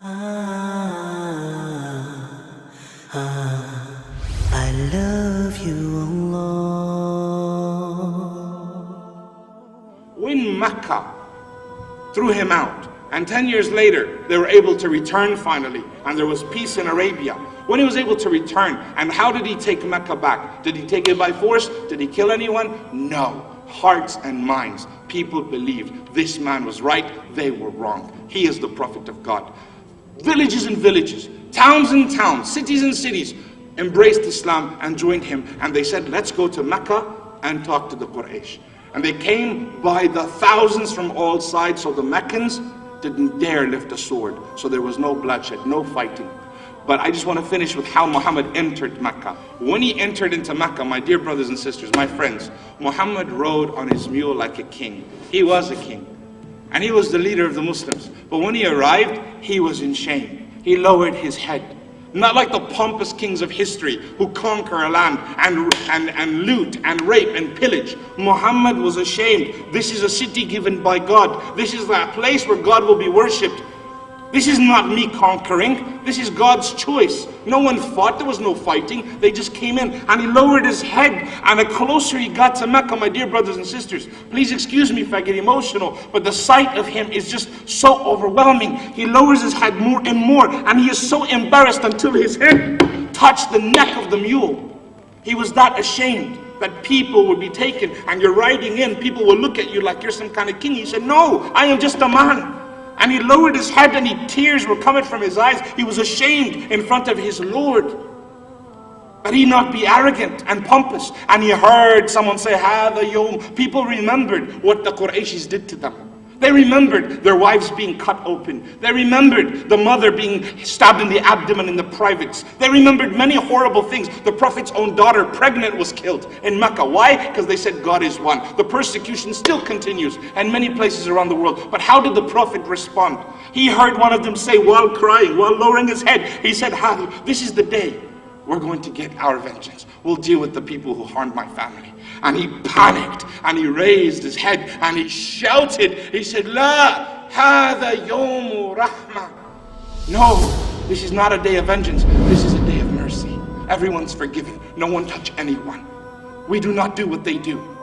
I love you, Allah. When Makkah threw him out, and 10 years later they were able to return finally, and there was peace in Arabia. When he was able to return, and how did he take Mecca back? Did he take it by force? Did he kill anyone? No. Hearts and minds. People believed this man was right, they were wrong. He is the Prophet of God. Villages and villages, towns and towns, cities and cities embraced Islam and joined him, and they said, let's go to Mecca and talk to the Quraysh. And they came by the thousands from all sides, so the Meccans didn't dare lift a sword. So there was no bloodshed, no fighting. But I just want to finish with how Muhammad entered Mecca. When he entered into Mecca, my dear brothers and sisters, my friends, Muhammad rode on his mule like a king. He was a king. And he was the leader of the Muslims. But when he arrived, he was in shame. He lowered his head. Not like the pompous kings of history who conquer a land and loot and rape and pillage. Muhammad was ashamed. This is a city given by God. This is that place where God will be worshipped. This is not me conquering. This is God's choice. No one fought. There was no fighting. They just came in. And he lowered his head. And the closer he got to Mecca, my dear brothers and sisters, please excuse me if I get emotional, but the sight of him is just so overwhelming. He lowers his head more and more. And he is so embarrassed until his head touched the neck of the mule. He was that ashamed that people would be taken. And you're riding in. People will look at you like you're some kind of king. He said, no, I am just a man. And he lowered his head and tears were coming from his eyes. He was ashamed in front of his Lord. But he not be arrogant and pompous. And he heard someone say, Hada yawm. People remembered what the Qurayshis did to them. They remembered their wives being cut open. They remembered the mother being stabbed in the abdomen in the privates. They remembered many horrible things. The Prophet's own daughter, pregnant, was killed in Mecca. Why? Because they said God is one. The persecution still continues in many places around the world. But how did the Prophet respond? He heard one of them say while crying, while lowering his head, he said, this is the day we're going to get our vengeance. We'll deal with the people who harmed my family. And he panicked and he raised his head and he shouted. He said, La hadha yawmu rahma. No, this is not a day of vengeance. This is a day of mercy. Everyone's forgiven. No one touch anyone. We do not do what they do.